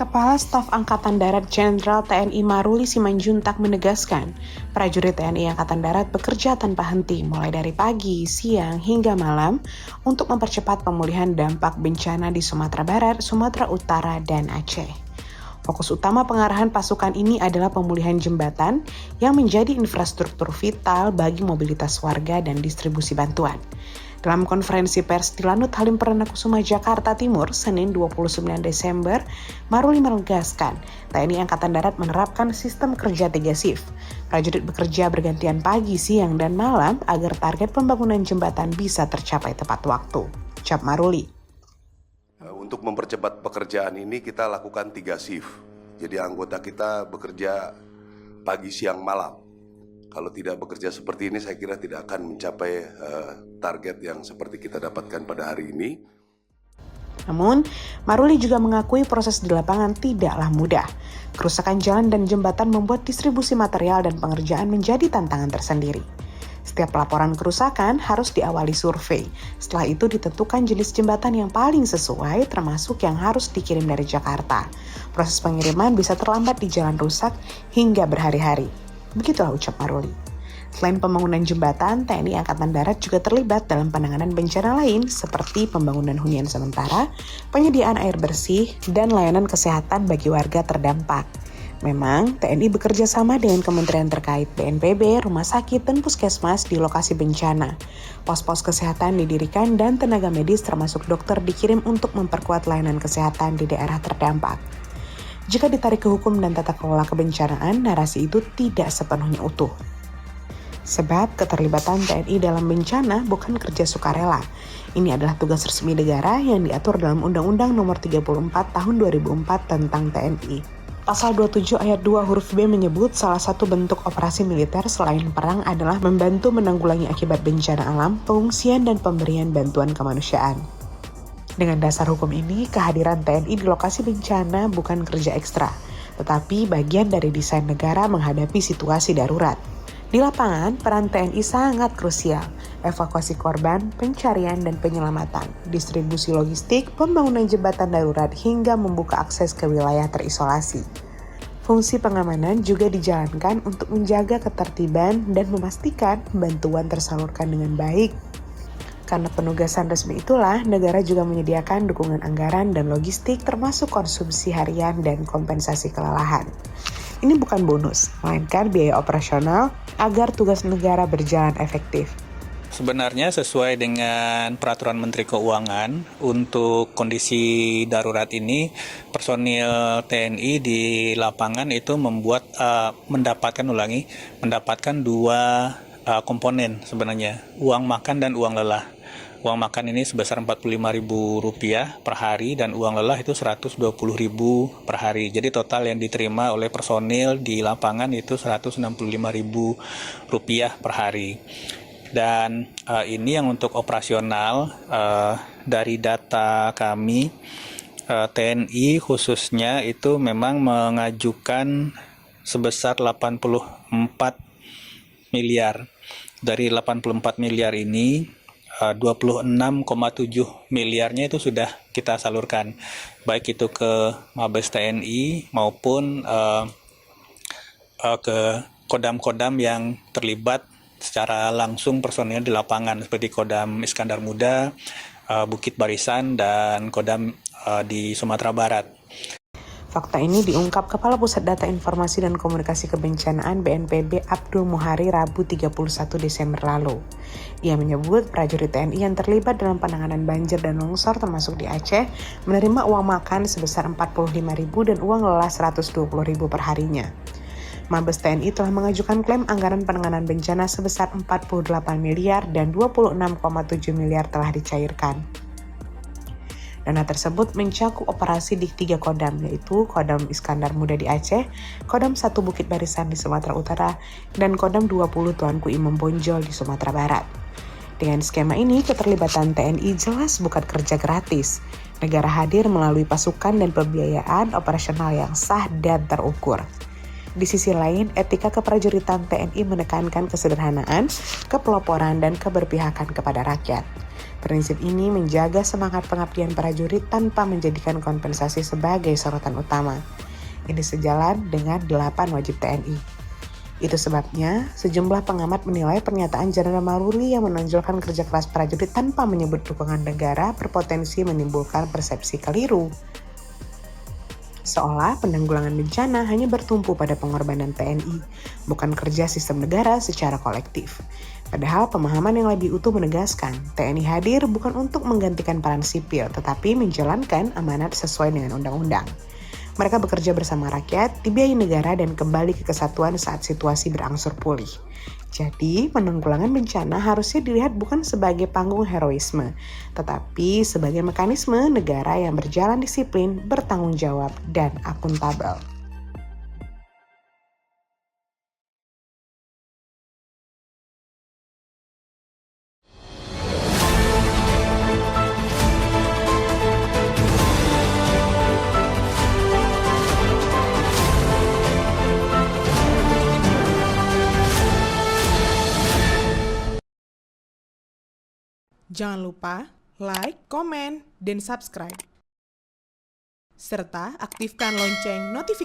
Kepala Staf Angkatan Darat Jenderal TNI Maruli Simanjuntak menegaskan, prajurit TNI Angkatan Darat bekerja tanpa henti mulai dari pagi, siang, hingga malam untuk mempercepat pemulihan dampak bencana di Sumatera Barat, Sumatera Utara, dan Aceh. Fokus utama pengarahan pasukan ini adalah pemulihan jembatan yang menjadi infrastruktur vital bagi mobilitas warga dan distribusi bantuan. Dalam konferensi pers di Lanut Halim Perdana Kusuma, Jakarta Timur, Senin 29 Desember, Maruli menegaskan TNI Angkatan Darat menerapkan sistem kerja 3 shift. Prajurit bekerja bergantian pagi, siang, dan malam agar target pembangunan jembatan bisa tercapai tepat waktu. Ucap Maruli. Untuk mempercepat pekerjaan ini kita lakukan 3 shift. Jadi anggota kita bekerja pagi, siang, malam. Kalau tidak bekerja seperti ini, saya kira tidak akan mencapai target yang seperti kita dapatkan pada hari ini. Namun, Maruli juga mengakui proses di lapangan tidaklah mudah. Kerusakan jalan dan jembatan membuat distribusi material dan pengerjaan menjadi tantangan tersendiri. Setiap laporan kerusakan harus diawali survei. Setelah itu ditentukan jenis jembatan yang paling sesuai, termasuk yang harus dikirim dari Jakarta. Proses pengiriman bisa terlambat di jalan rusak hingga berhari-hari. Begitulah ucap Maruli. Selain pembangunan jembatan, TNI Angkatan Darat juga terlibat dalam penanganan bencana lain seperti pembangunan hunian sementara, penyediaan air bersih, dan layanan kesehatan bagi warga terdampak. Memang, TNI bekerja sama dengan kementerian terkait BNPB, rumah sakit, dan puskesmas di lokasi bencana. Pos-pos kesehatan didirikan dan tenaga medis termasuk dokter dikirim untuk memperkuat layanan kesehatan di daerah terdampak. Jika ditarik ke hukum dan tata kelola kebencanaan, narasi itu tidak sepenuhnya utuh. Sebab keterlibatan TNI dalam bencana bukan kerja sukarela. Ini adalah tugas resmi negara yang diatur dalam Undang-Undang Nomor 34 Tahun 2004 tentang TNI. Pasal 27 ayat 2 huruf B menyebut salah satu bentuk operasi militer selain perang adalah membantu menanggulangi akibat bencana alam, pengungsian, dan pemberian bantuan kemanusiaan. Dengan dasar hukum ini, kehadiran TNI di lokasi bencana bukan kerja ekstra, tetapi bagian dari desain negara menghadapi situasi darurat. Di lapangan, peran TNI sangat krusial. Evakuasi korban, pencarian dan penyelamatan, distribusi logistik, pembangunan jembatan darurat hingga membuka akses ke wilayah terisolasi. Fungsi pengamanan juga dijalankan untuk menjaga ketertiban dan memastikan bantuan tersalurkan dengan baik. Karena penugasan resmi itulah, negara juga menyediakan dukungan anggaran dan logistik termasuk konsumsi harian dan kompensasi kelelahan. Ini bukan bonus, melainkan biaya operasional agar tugas negara berjalan efektif. Sebenarnya sesuai dengan Peraturan Menteri Keuangan, untuk kondisi darurat ini, personil TNI di lapangan itu mendapatkan dua komponen sebenarnya, uang makan dan uang lelah. Uang makan ini sebesar Rp45.000 per hari dan uang lelah itu Rp120.000 per hari. Jadi total yang diterima oleh personil di lapangan itu Rp165.000 per hari. Dan ini yang untuk operasional, dari data kami, TNI khususnya itu memang mengajukan sebesar 84 miliar. Dari 84 miliar ini, 26,7 miliarnya itu sudah kita salurkan, baik itu ke Mabes TNI maupun ke kodam-kodam yang terlibat secara langsung personil di lapangan seperti Kodam Iskandar Muda, Bukit Barisan, dan Kodam di Sumatera Barat. Fakta ini diungkap Kepala Pusat Data Informasi dan Komunikasi Kebencanaan BNPB Abdul Muhari Rabu 31 Desember lalu. Ia menyebut prajurit TNI yang terlibat dalam penanganan banjir dan longsor termasuk di Aceh menerima uang makan sebesar Rp45.000 dan uang lelah Rp120.000 per harinya. Mabes TNI telah mengajukan klaim anggaran penanganan bencana sebesar 48 miliar dan 26,7 miliar telah dicairkan. Dana tersebut mencakup operasi di 3 kodam, yaitu Kodam Iskandar Muda di Aceh, Kodam 1 Bukit Barisan di Sumatera Utara, dan Kodam 20 Tuanku Imam Bonjol di Sumatera Barat. Dengan skema ini, keterlibatan TNI jelas bukan kerja gratis. Negara hadir melalui pasukan dan pembiayaan operasional yang sah dan terukur. Di sisi lain, etika keprajuritan TNI menekankan kesederhanaan, kepeloporan, dan keberpihakan kepada rakyat. Prinsip ini menjaga semangat pengabdian prajurit tanpa menjadikan kompensasi sebagai sorotan utama. Ini sejalan dengan 8 wajib TNI. Itu sebabnya, sejumlah pengamat menilai pernyataan Jenderal Maruli yang menonjolkan kerja keras prajurit tanpa menyebut dukungan negara berpotensi menimbulkan persepsi keliru. Seolah penanggulangan bencana hanya bertumpu pada pengorbanan TNI, bukan kerja sistem negara secara kolektif. Padahal pemahaman yang lebih utuh menegaskan, TNI hadir bukan untuk menggantikan peran sipil, tetapi menjalankan amanat sesuai dengan undang-undang. Mereka bekerja bersama rakyat, dibiayai negara, dan kembali ke kesatuan saat situasi berangsur pulih. Jadi, penanggulangan bencana harusnya dilihat bukan sebagai panggung heroisme, tetapi sebagai mekanisme negara yang berjalan disiplin, bertanggung jawab, dan akuntabel. Jangan lupa like, komen, dan subscribe. Serta aktifkan lonceng notifikasi.